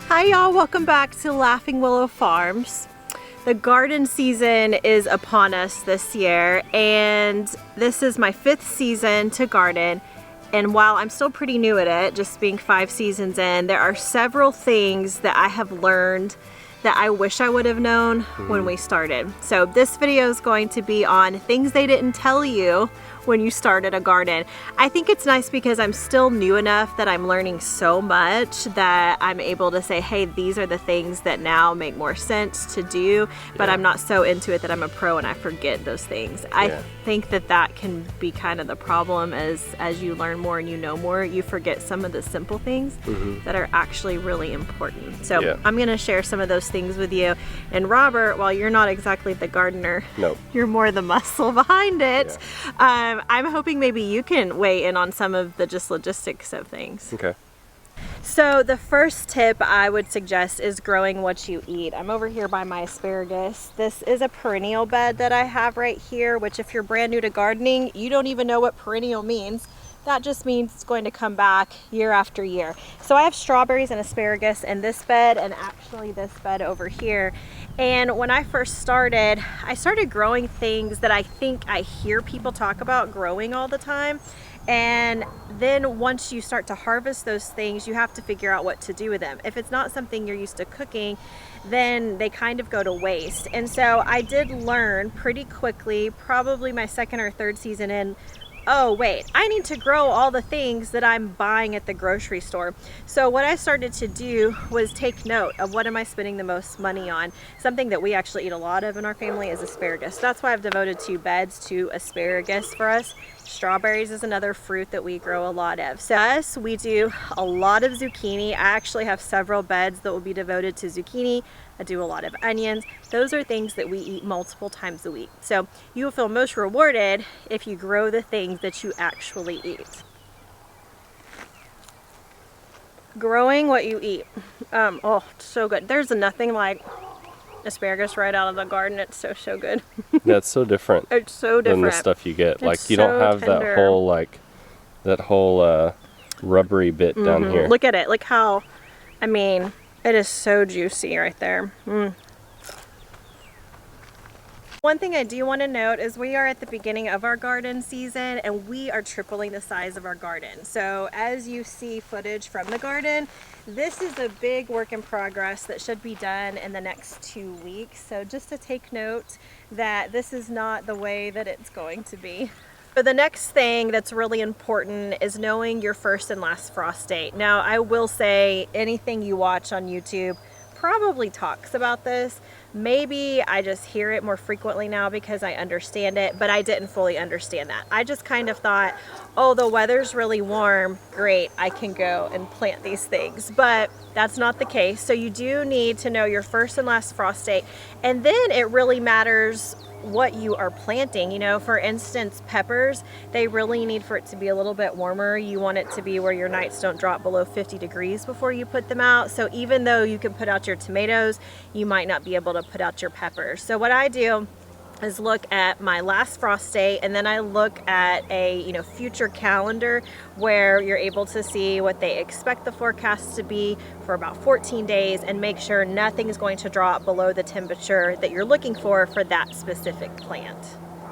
Hi y'all, welcome back to Laughing Willow Farms. The garden season is upon us this year, and this is my 5th season to garden. And while I'm still pretty new at it, just being 5 seasons in, there are several things that I have learned that I wish I would have known when we started. So this video is going to be on things they didn't tell you when you started a garden. I think it's nice because I'm still new enough that I'm learning so much that I'm able to say, hey, these are the things that now make more sense to do, but I'm not so into it that I'm a pro and I forget those things. I think that that can be kind of the problem as you learn more and you know more, you forget some of the simple things that are actually really important. So I'm gonna share some of those things with you. And Robert, while you're not exactly the gardener, you're more the muscle behind it. I'm hoping maybe you can weigh in on some of the just logistics of things. Okay. So the first tip I would suggest is growing what you eat. I'm over here by my asparagus. This is a perennial bed that I have right here, which if you're brand new to gardening, you don't even know what perennial means. That just means it's going to come back year after year. So I have strawberries and asparagus in this bed and actually this bed over here. And when I first started, I started growing things that I think I hear people talk about growing all the time. And then once you start to harvest those things, you have to figure out what to do with them. If it's not something you're used to cooking, then they kind of go to waste. And so I did learn pretty quickly, probably my 2nd or 3rd season in, oh wait, I need to grow all the things that I'm buying at the grocery store. So what I started to do was take note of what am I spending the most money on. Something that we actually eat a lot of in our family is asparagus. That's why I've devoted 2 beds to asparagus for us. Strawberries is another fruit that we grow a lot of. So us, we do a lot of zucchini. I actually have several beds that will be devoted to zucchini. I do a lot of onions. Those are things that we eat multiple times a week. So you will feel most rewarded if you grow the things that you actually eat. Growing what you eat. Oh, so good. There's nothing like asparagus right out of the garden. It's so good. That's so different. It's so different than the stuff you get. It's like you don't have tender. that whole rubbery bit down here. Look at it. Look how, I mean, it is so juicy right there. One thing I do want to note is we are at the beginning of our garden season and we are tripling the size of our garden. So as you see footage from the garden, this is a big work in progress that should be done in the next 2 weeks. So just to take note that this is not the way that it's going to be. So the next thing that's really important is knowing your first and last frost date. Now I will say anything you watch on YouTube probably talks about this. Maybe I just hear it more frequently now because I understand it, but I didn't fully understand that. I just kind of thought, oh, the weather's really warm, great, I can go and plant these things. But that's not the case. So you do need to know your first and last frost date. And then it really matters what you are planting. You know, for instance, peppers, they really need for it to be a little bit warmer. You want it to be where your nights don't drop below 50 degrees before you put them out. So even though you can put out your tomatoes, you might not be able to put out your peppers. So what I do is look at my last frost date, and then I look at a future calendar where you're able to see what they expect the forecast to be for about 14 days and make sure nothing is going to drop below the temperature that you're looking for that specific plant.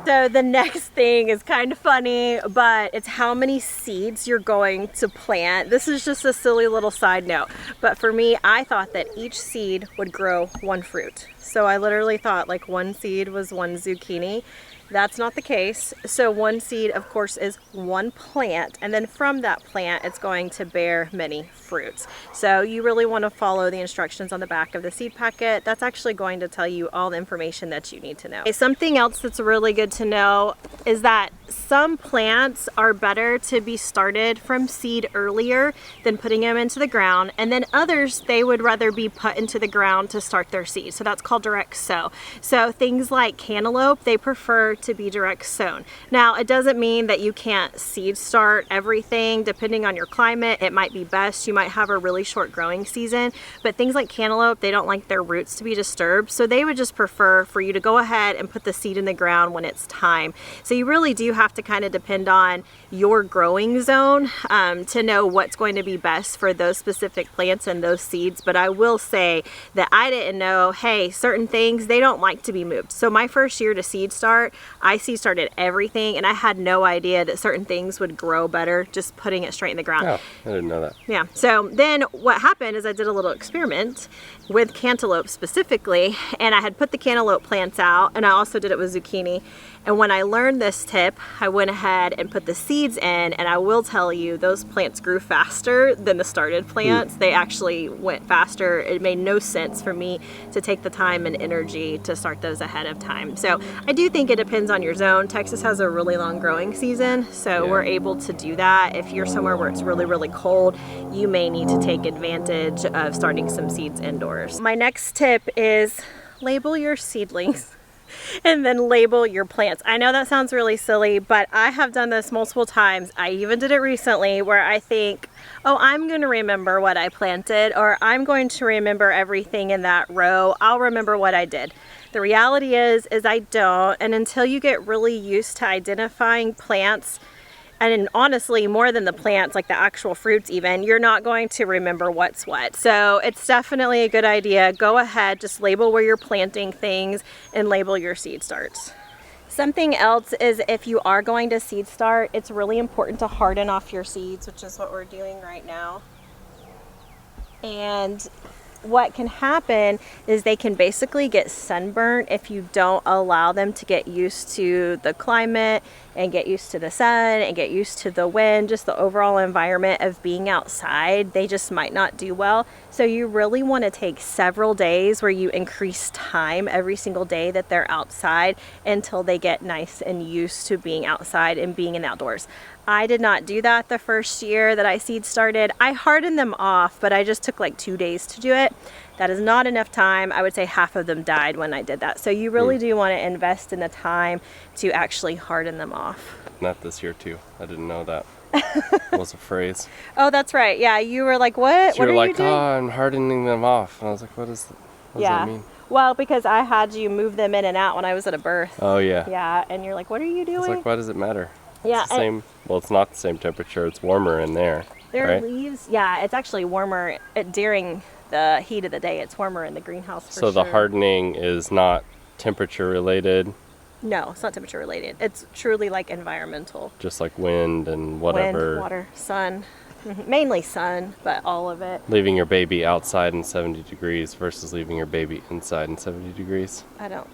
So the next thing is kind of funny, but it's how many seeds you're going to plant. This is just a silly little side note, but for me, I thought that each seed would grow 1 fruit. So I literally thought like 1 seed was 1 zucchini. That's not the case. So 1 seed, of course, is 1 plant, and then from that plant, it's going to bear many fruits. So you really want to follow the instructions on the back of the seed packet. That's actually going to tell you all the information that you need to know. Okay, something else that's really good to know is that some plants are better to be started from seed earlier than putting them into the ground, and then others, they would rather be put into the ground to start their seed. So that's called direct sow. So things like cantaloupe, they prefer to be direct sown. Now, it doesn't mean that you can't seed start everything. Depending on your climate, it might be best. You might might have a really short growing season, but things like cantaloupe, they don't like their roots to be disturbed, so they would just prefer for you to go ahead and put the seed in the ground when it's time. So you really do have to kind of depend on your growing zone to know what's going to be best for those specific plants and those seeds. But I will say that I didn't know, hey, certain things, they don't like to be moved. So my first year to seed start, I seed started everything, and I had no idea that certain things would grow better just putting it straight in the ground. Oh, I didn't know that. Yeah, so then what happened is I did a little experiment with cantaloupe specifically, and I had put the cantaloupe plants out, and I also did it with zucchini. And when I learned this tip, I went ahead and put the seeds in, and I will tell you, those plants grew faster than the started plants. They actually went faster. It made no sense for me to take the time and energy to start those ahead of time. So I do think it depends on your zone. Texas has a really long growing season, so we're able to do that. If you're somewhere where it's really, really cold, you may need to take advantage of starting some seeds indoors. My next tip is label your seedlings and then label your plants. I know that sounds really silly, but I have done this multiple times. I even did it recently where I think, oh, I'm going to remember what I planted, or I'm going to remember everything in that row. I'll remember what I did. The reality is I don't, and until you get really used to identifying plants, and honestly, more than the plants, like the actual fruits even, you're not going to remember what's what. So it's definitely a good idea. Go ahead, just label where you're planting things and label your seed starts. Something else is if you are going to seed start, it's really important to harden off your seeds, which is what we're doing right now. And what can happen is they can basically get sunburnt if you don't allow them to get used to the climate and get used to the sun and get used to the wind, just the overall environment of being outside. They just might not do well. So you really want to take several days where you increase time every single day that they're outside until they get nice and used to being outside and being in the outdoors. I did not do that the first year that I seed started. I hardened them off, but I just took like 2 days to do it. That is not enough time. I would say half of them died when I did that. So you really do want to invest in the time to actually harden them off. Not this year too. I didn't know that. Was a phrase. Oh, that's right. Yeah, you were like, what? You were like, you doing? oh, I'm hardening them off. And I was like, what does that mean? Well, because I had you move them in and out when I was at a birth. Oh, yeah. Yeah, and you're like, what are you doing? It's like, why does it matter? Yeah. It's the same. Well, it's not the same temperature. It's warmer in there. Their right? leaves, yeah, it's actually warmer during the heat of the day. It's warmer in the greenhouse for so sure. the hardening is not temperature related? No, it's not temperature related. It's truly like environmental. Just like wind and whatever. Wind, water, sun. Mainly sun, but all of it. Leaving your baby outside in 70 degrees versus leaving your baby inside in 70 degrees. I don't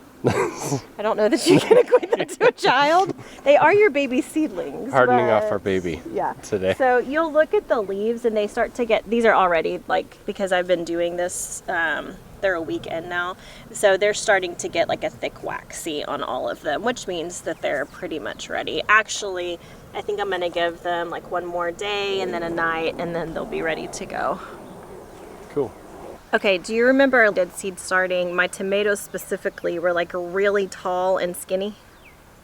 know that you can equate that to a child. They are your baby seedlings. Hardening off our baby today. So you'll look at the leaves and they start to get, these are already like, because I've been doing this, they're a week in now. So they're starting to get like a thick waxy on all of them, which means that they're pretty much ready. Actually, I think I'm going to give them like one more day and then a night, and then they'll be ready to go. Cool. Okay, do you remember I did seed starting? My tomatoes specifically were like really tall and skinny.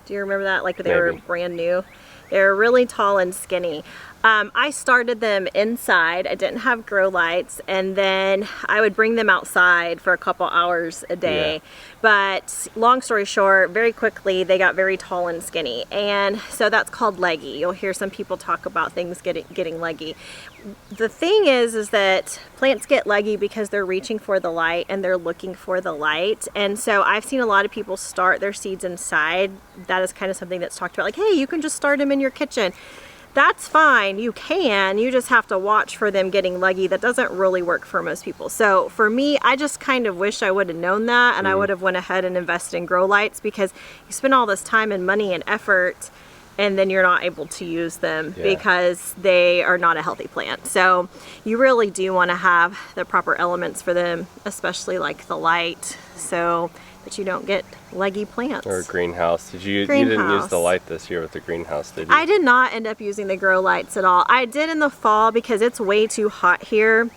Do you remember that? Like they were brand new. They were really tall and skinny. I started them inside. I didn't have grow lights, and then I would bring them outside for a couple hours a day. Yeah. But long story short, very quickly they got very tall and skinny, and so that's called leggy. You'll hear some people talk about things getting leggy. The thing is that plants get leggy because they're reaching for the light and they're looking for the light. And so I've seen a lot of people start their seeds inside. That is kind of something that's talked about, like, hey, you can just start them in your kitchen. That's fine, you can, you just have to watch for them getting leggy. That doesn't really work for most people. So for me, I just kind of wish I would have known that, and I would have went ahead and invested in grow lights, because you spend all this time and money and effort and then you're not able to use them because they are not a healthy plant. So you really do want to have the proper elements for them, especially like the light, so that you don't get leggy plants. Or a greenhouse. You didn't use the light this year with the greenhouse, did you? I did not end up using the grow lights at all. I did in the fall because it's way too hot here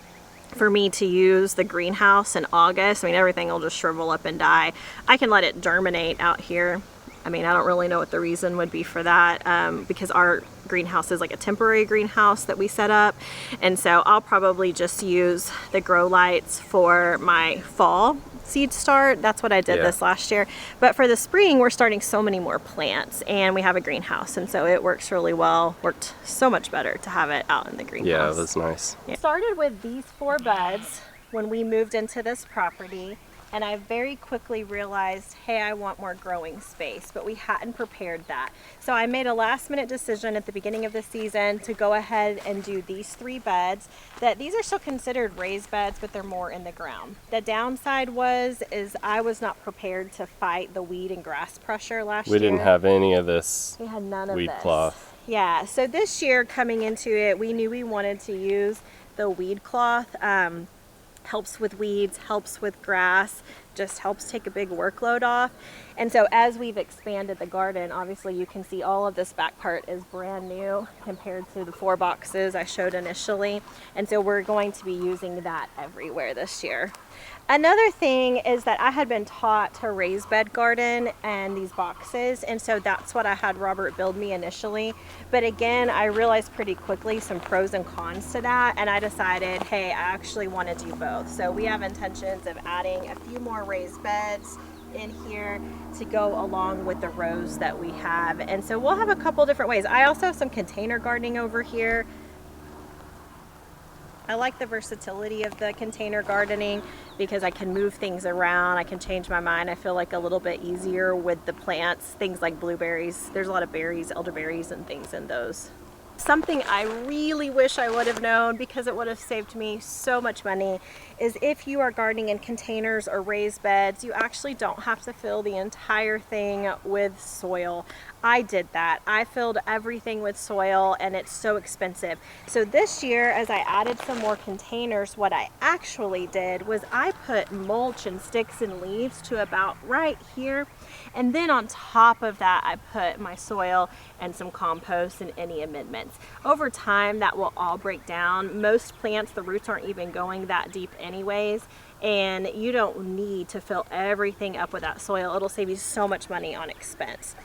for me to use the greenhouse in August. I mean, everything will just shrivel up and die. I can let it germinate out here I mean, I don't really know what the reason would be for that, because our greenhouse is like a temporary greenhouse that we set up. And so I'll probably just use the grow lights for my fall seed start. That's what I did this last year. But for the spring, we're starting so many more plants, and we have a greenhouse, and so it works really well. Worked so much better to have it out in the greenhouse. Yeah, that's nice. Yeah. Started with these 4 beds when we moved into this property, and I very quickly realized, hey, I want more growing space, but we hadn't prepared that. So I made a last minute decision at the beginning of the season to go ahead and do these 3 beds. These are still considered raised beds, but they're more in the ground. The downside is I was not prepared to fight the weed and grass pressure last year. We didn't have any of this. We had none of weed this. cloth. Yeah, so this year coming into it, we knew we wanted to use the weed cloth. Helps with weeds, helps with grass, just helps take a big workload off. And so as we've expanded the garden, obviously you can see all of this back part is brand new compared to the 4 boxes I showed initially. And so we're going to be using that everywhere this year. Another thing is that I had been taught to raise bed garden and these boxes, and so that's what I had Robert build me initially. But again, I realized pretty quickly some pros and cons to that, and I decided, hey, I actually want to do both. So we have intentions of adding a few more raised beds in here to go along with the rows that we have. And so we'll have a couple different ways. I also have some container gardening over here. I like the versatility of the container gardening because I can move things around. I can change my mind. I feel like a little bit easier with the plants, things like blueberries. There's a lot of berries, elderberries and things in those. Something I really wish I would have known, because it would have saved me so much money, is if you are gardening in containers or raised beds, you actually don't have to fill the entire thing with soil. I did that. I filled everything with soil, and it's so expensive. So this year, as I added some more containers, what I actually did was I put mulch and sticks and leaves to about right here. And then on top of that, I put my soil and some compost and any amendments. Over time, that will all break down. Most plants, the roots aren't even going that deep anyways, and you don't need to fill everything up with that soil. It'll save you so much money on expense.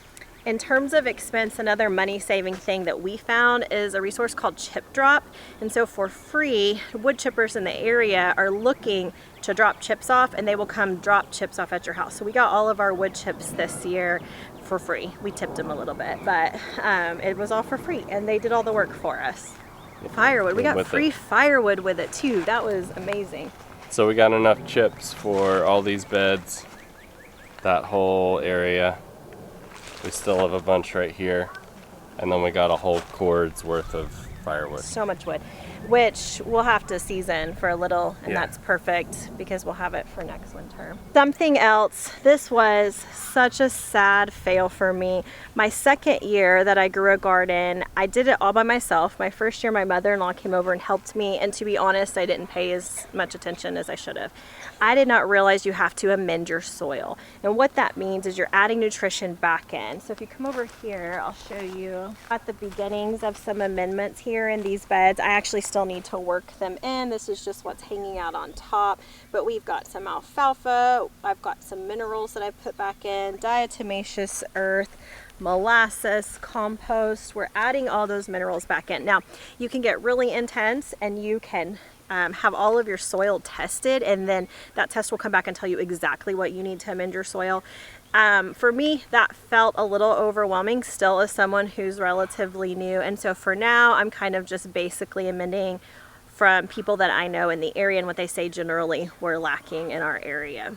In terms of expense, another money-saving thing that we found is a resource called Chip Drop. And so for free, wood chippers in the area are looking to drop chips off, and they will come drop chips off at your house. So we got all of our wood chips this year for free. We tipped them a little bit, but it was all for free, and they did all the work for us. Firewood, we got free firewood with it too. That was amazing. So we got enough chips for all these beds, that whole area. We still have a bunch right here, and then we got a whole cord's worth of firewood. So much wood, which we'll have to season for a little, and that's perfect because we'll have it for next winter. Something else, this was such a sad fail for me. My second year that I grew a garden, I did it all by myself. My first year, my mother-in-law came over and helped me, and to be honest, I didn't pay as much attention as I should have. I did not realize you have to amend your soil. And what that means is you're adding nutrition back in. So if you come over here, I'll show you at the beginnings of some amendments here in these beds. I actually still need to work them in. This is just what's hanging out on top. But we've got some alfalfa. I've got some minerals that I put back in, diatomaceous earth, molasses, compost. We're adding all those minerals back in. Now, you can get really intense, and you can have all of your soil tested, and then that test will come back and tell you exactly what you need to amend your soil. For me, that felt a little overwhelming still as someone who's relatively new, and so for now I'm kind of just basically amending from people that I know in the area and what they say generally we're lacking in our area.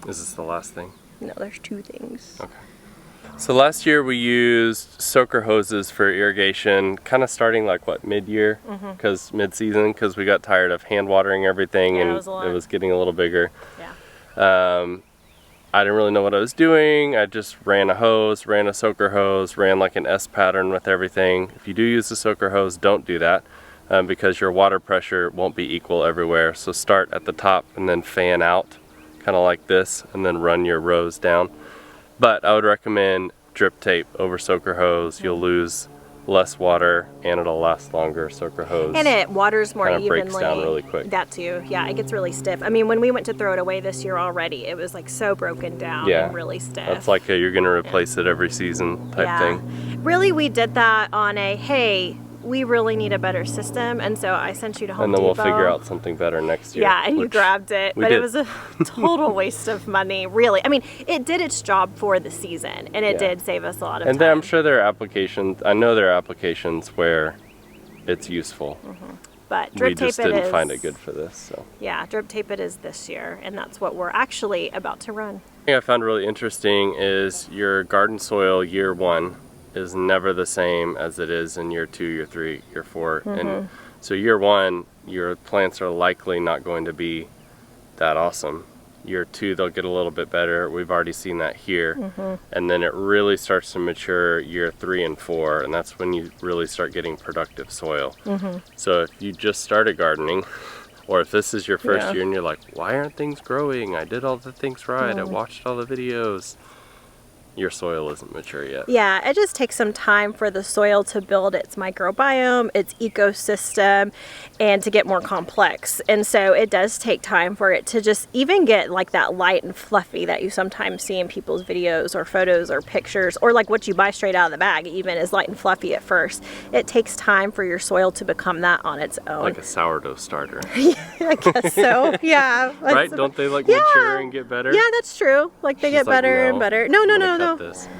Is this the last thing? No, there's 2 things. Okay. So last year we used soaker hoses for irrigation, kind of starting like what, mid-year, mid-season, because we got tired of hand watering everything, and it was getting a little bigger. Yeah. I didn't really know what I was doing. I just ran a hose, ran a soaker hose, ran like an S pattern with everything. If you do use the soaker hose, don't do that because your water pressure won't be equal everywhere. So start at the top and then fan out, kind of like this, and then run your rows down. But I would recommend drip tape over soaker hose. You'll lose less water, and it'll last longer. Soaker hose. And it waters more evenly. Breaks down really quick. That too. Yeah, it gets really stiff. I mean, when we went to throw it away this year already, it was like so broken down and really stiff. That's like you're going to replace it every season type thing. Really, we did that on a, hey, we really need a better system, and so I sent you to Home Depot. And then we'll Depot. figure out something better next year. Yeah, and you grabbed it, but it was a total waste of money, really. I mean, it did its job for the season, and it did save us a lot of time. And then I'm sure there are applications, I know there are applications where it's useful. But drip tape we just didn't find it good for this. So. Yeah, drip tape it is this year, and that's what we're actually about to run. The thing I found really interesting is your garden soil year 1 is never the same as it is in year 2, year 3, year 4. And so year 1, your plants are likely not going to be that awesome. Year 2, they'll get a little bit better. We've already seen that here. And then it really starts to mature year 3 and 4, and that's when you really start getting productive soil. So if you just started gardening, or if this is your first year and you're like, why aren't things growing? I did all the things right. I watched all the videos. Your soil isn't mature yet. Yeah, it just takes some time for the soil to build its microbiome, its ecosystem, and to get more complex. And so it does take time for it to just even get like that light and fluffy that you sometimes see in people's videos or photos or pictures, or like what you buy straight out of the bag even is light and fluffy at first. It takes time for your soil to become that on its own. Like a sourdough starter. I guess so, yeah. Right? Don't they like mature and get better? Yeah, that's true. Like they get better and better. No,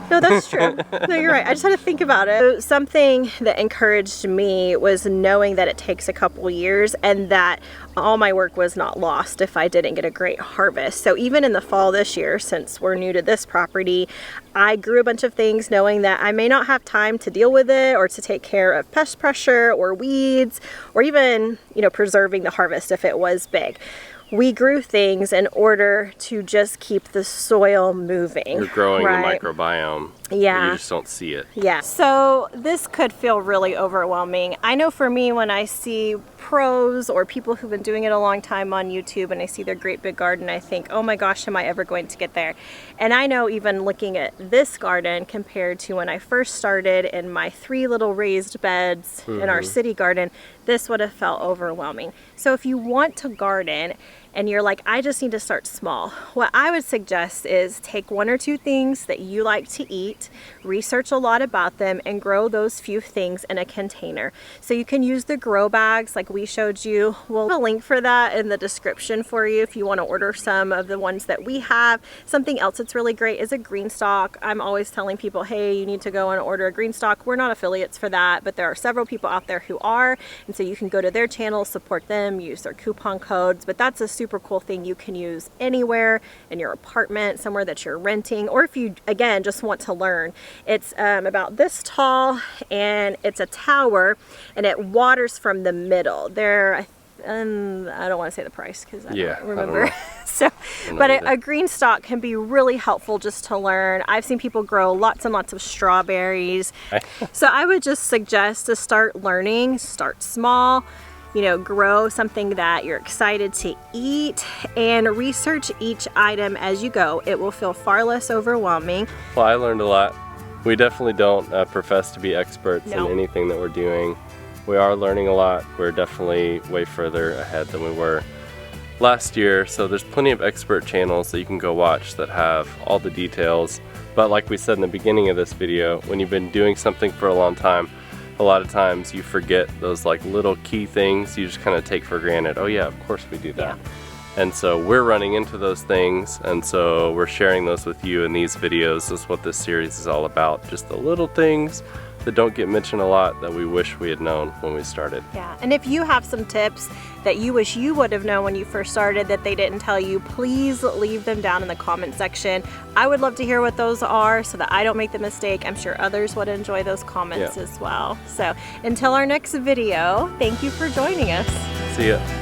that's true. No, you're right. I just had to think about it. So something that encouraged me was knowing that it takes a couple years and that all my work was not lost if I didn't get a great harvest. So even in the fall this year, since we're new to this property, I grew a bunch of things knowing that I may not have time to deal with it or to take care of pest pressure or weeds or even, preserving the harvest if it was big. We grew things in order to just keep the soil moving. You're growing the microbiome. Yeah. You just don't see it. Yeah. So this could feel really overwhelming. I know for me, when I see pros or people who've been doing it a long time on YouTube and I see their great big garden, I think, oh my gosh, am I ever going to get there? And I know even looking at this garden compared to when I first started in my 3 little raised beds in our city garden, this would have felt overwhelming. So if you want to garden and you're like, I just need to start small, what I would suggest is take 1 or 2 things that you like to eat, research a lot about them, and grow those few things in a container. So you can use the grow bags like we showed you. We'll have a link for that in the description for you if you want to order some of the ones that we have. Something else that's really great is a Green Stalk. I'm always telling people, hey, you need to go and order a Green Stalk. We're not affiliates for that, but there are several people out there who are, and so you can go to their channel, support them, use their coupon codes. But that's a super cool thing you can use anywhere in your apartment, somewhere that you're renting, or if you, again, just want to learn. It's about this tall, and it's a tower, and it waters from the middle. I don't want to say the price because I don't remember. But a Green Stalk can be really helpful just to learn. I've seen people grow lots and lots of strawberries. So I would just suggest to start learning, start small, grow something that you're excited to eat, and research each item as you go. It will feel far less overwhelming. Well, I learned a lot. We definitely don't profess to be experts in anything that we're doing. We are learning a lot. We're definitely way further ahead than we were last year. So there's plenty of expert channels that you can go watch that have all the details. But like we said in the beginning of this video, when you've been doing something for a long time, a lot of times you forget those like little key things you just kind of take for granted. Oh yeah, of course we do that. And so we're running into those things, and so we're sharing those with you in these videos. That's what this series is all about. Just the little things that don't get mentioned a lot that we wish we had known when we started. Yeah, and if you have some tips that you wish you would have known when you first started that they didn't tell you, please leave them down in the comment section. I would love to hear what those are so that I don't make the mistake. I'm sure others would enjoy those comments as well. So until our next video, thank you for joining us. See ya.